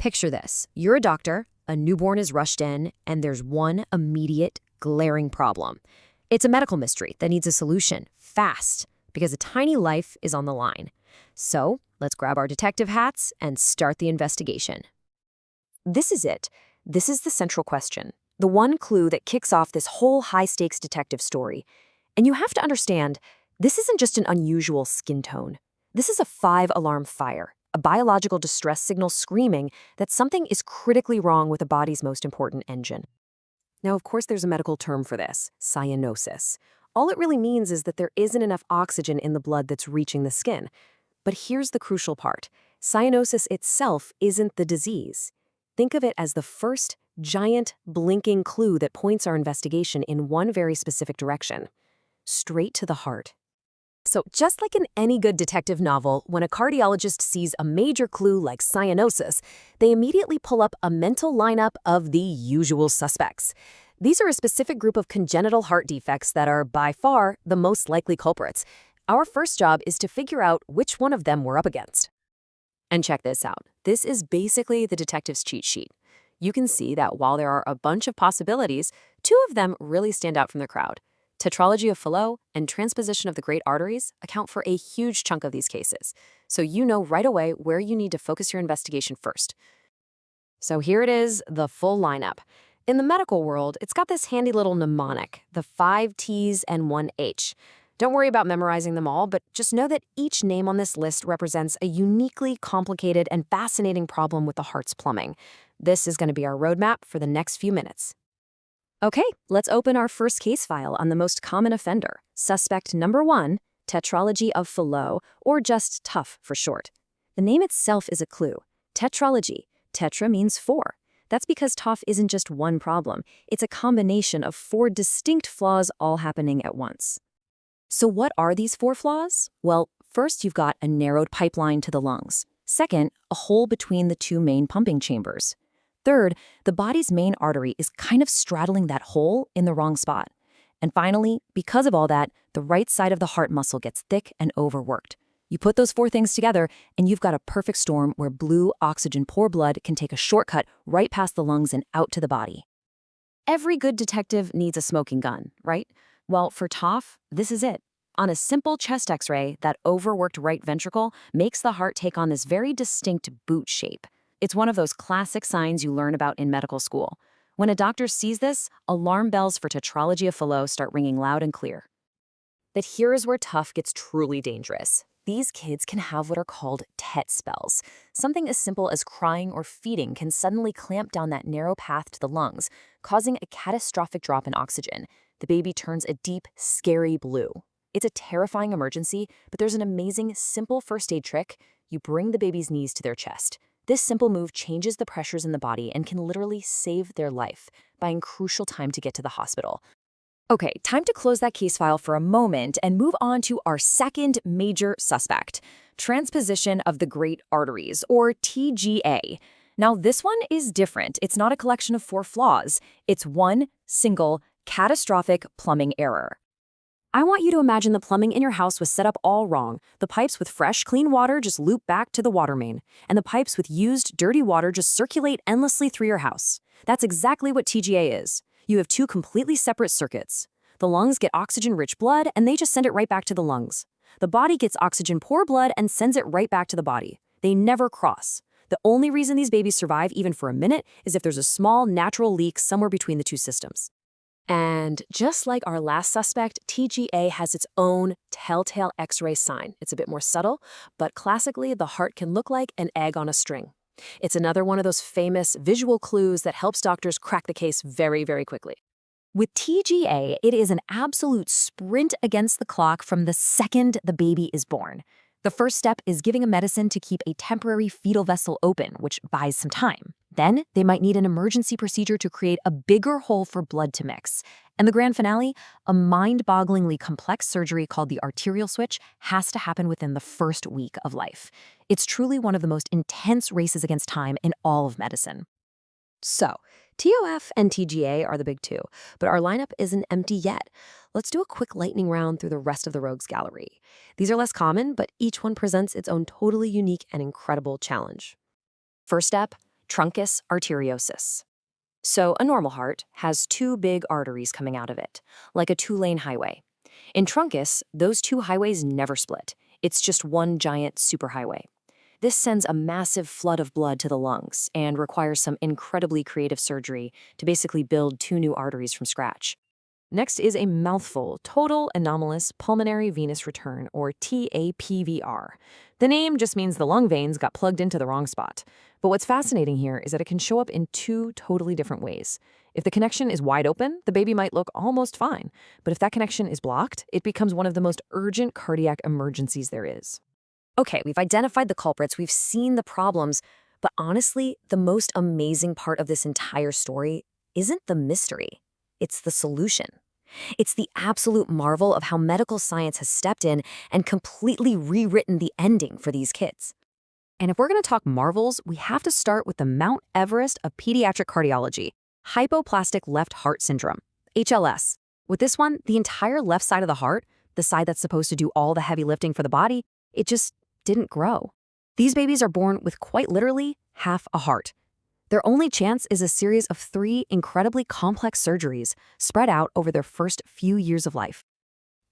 Picture this. You're a doctor, a newborn is rushed in, and there's one immediate, glaring problem. It's a medical mystery that needs a solution, fast, because a tiny life is on the line. So, let's grab our detective hats and start the investigation. This is it. This is the central question. The one clue that kicks off this whole high-stakes detective story. And you have to understand, this isn't just an unusual skin tone. This is a 5-alarm fire, a biological distress signal screaming that something is critically wrong with the body's most important engine. Now, of course, there's a medical term for this, cyanosis. All it really means is that there isn't enough oxygen in the blood that's reaching the skin. But here's the crucial part. Cyanosis itself isn't the disease. Think of it as the first, giant, blinking clue that points our investigation in one very specific direction. Straight to the heart. So just like in any good detective novel, when a cardiologist sees a major clue like cyanosis, they immediately pull up a mental lineup of the usual suspects. These are a specific group of congenital heart defects that are, by far, the most likely culprits. Our first job is to figure out which one of them we're up against. And check this out. This is basically the detective's cheat sheet. You can see that while there are a bunch of possibilities, 2 of them really stand out from the crowd. Tetralogy of Fallot and transposition of the great arteries account for a huge chunk of these cases, so you know right away where you need to focus your investigation first. So here it is, the full lineup. In the medical world, it's got this handy little mnemonic, the 5 T's and 1 H. Don't worry about memorizing them all, but just know that each name on this list represents a uniquely complicated and fascinating problem with the heart's plumbing. This is going to be our roadmap for the next few minutes. Okay, let's open our first case file on the most common offender, suspect number 1, tetralogy of Fallot, or just TUF for short. The name itself is a clue. Tetralogy. Tetra means 4. That's because TUF isn't just one problem. It's a combination of 4 distinct flaws all happening at once. So what are these 4 flaws? Well, first you've got a narrowed pipeline to the lungs. Second, a hole between the 2 main pumping chambers. Third, the body's main artery is kind of straddling that hole in the wrong spot. And finally, because of all that, the right side of the heart muscle gets thick and overworked. You put those 4 things together, and you've got a perfect storm where blue, oxygen-poor blood can take a shortcut right past the lungs and out to the body. Every good detective needs a smoking gun, right? Well, for TOF, this is it. On a simple chest x-ray, that overworked right ventricle makes the heart take on this very distinct boot shape. It's one of those classic signs you learn about in medical school. When a doctor sees this, alarm bells for tetralogy of Fallot start ringing loud and clear. But here is where TUF gets truly dangerous. These kids can have what are called TET spells. Something as simple as crying or feeding can suddenly clamp down that narrow path to the lungs, causing a catastrophic drop in oxygen. The baby turns a deep, scary blue. It's a terrifying emergency, but there's an amazing, simple first aid trick. You bring the baby's knees to their chest. This simple move changes the pressures in the body and can literally save their life, buying crucial time to get to the hospital. Okay, time to close that case file for a moment and move on to our second major suspect, transposition of the great arteries, or TGA. Now, this one is different. It's not a collection of 4 flaws. It's one single, catastrophic plumbing error. I want you to imagine the plumbing in your house was set up all wrong. The pipes with fresh, clean water just loop back to the water main, and the pipes with used, dirty water just circulate endlessly through your house. That's exactly what TGA is. You have 2 completely separate circuits. The lungs get oxygen-rich blood, and they just send it right back to the lungs. The body gets oxygen-poor blood and sends it right back to the body. They never cross. The only reason these babies survive even for a minute is if there's a small, natural leak somewhere between the 2 systems. And just like our last suspect, TGA has its own telltale X-ray sign. It's a bit more subtle, but classically, the heart can look like an egg on a string. It's another one of those famous visual clues that helps doctors crack the case very, very quickly. With TGA, it is an absolute sprint against the clock from the second the baby is born. The first step is giving a medicine to keep a temporary fetal vessel open, which buys some time. Then, they might need an emergency procedure to create a bigger hole for blood to mix. And the grand finale, a mind-bogglingly complex surgery called the arterial switch has to happen within the first week of life. It's truly one of the most intense races against time in all of medicine. So, TOF and TGA are the big 2, but our lineup isn't empty yet. Let's do a quick lightning round through the rest of the rogues gallery. These are less common, but each one presents its own totally unique and incredible challenge. First step, truncus arteriosus. So a normal heart has two big arteries coming out of it, like a two-lane highway. In truncus, those two highways never split. It's just one giant superhighway. This sends a massive flood of blood to the lungs and requires some incredibly creative surgery to basically build two new arteries from scratch. Next is a mouthful, total anomalous pulmonary venous return, or TAPVR. The name just means the lung veins got plugged into the wrong spot. But what's fascinating here is that it can show up in two totally different ways. If the connection is wide open, the baby might look almost fine. But if that connection is blocked, it becomes one of the most urgent cardiac emergencies there is. Okay, we've identified the culprits, we've seen the problems, but honestly, the most amazing part of this entire story isn't the mystery. It's the solution. It's the absolute marvel of how medical science has stepped in and completely rewritten the ending for these kids. And if we're going to talk marvels, we have to start with the Mount Everest of pediatric cardiology, hypoplastic left heart syndrome, HLS. With this one, the entire left side of the heart, the side that's supposed to do all the heavy lifting for the body, it just didn't grow. These babies are born with quite literally half a heart. Their only chance is a series of 3 incredibly complex surgeries spread out over their first few years of life.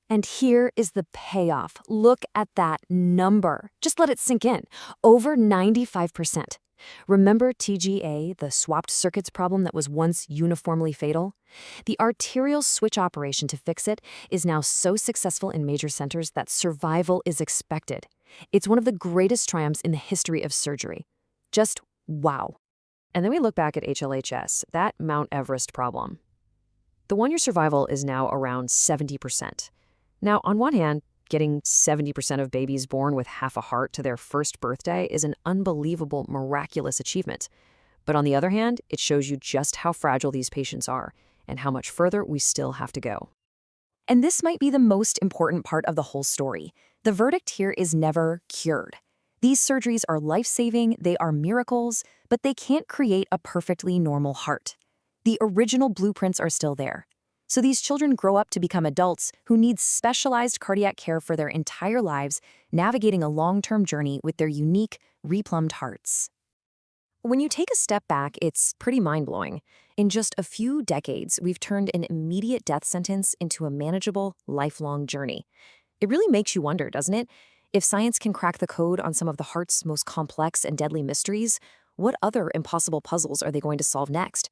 And here is the payoff. Look at that number. Just let it sink in. Over 95%. Remember TGA, the swapped circuits problem that was once uniformly fatal? The arterial switch operation to fix it is now so successful in major centers that survival is expected. It's one of the greatest triumphs in the history of surgery. Just wow. And then we look back at HLHS, that Mount Everest problem. The one-year survival is now around 70%. Now, on one hand, getting 70% of babies born with half a heart to their first birthday is an unbelievable, miraculous achievement. But on the other hand, it shows you just how fragile these patients are and how much further we still have to go. And this might be the most important part of the whole story. The verdict here is never cured. These surgeries are life-saving, they are miracles, but they can't create a perfectly normal heart. The original blueprints are still there. So these children grow up to become adults who need specialized cardiac care for their entire lives, navigating a long-term journey with their unique, replumbed hearts. When you take a step back, it's pretty mind-blowing. In just a few decades, we've turned an immediate death sentence into a manageable, lifelong journey. It really makes you wonder, doesn't it? If science can crack the code on some of the heart's most complex and deadly mysteries, what other impossible puzzles are they going to solve next?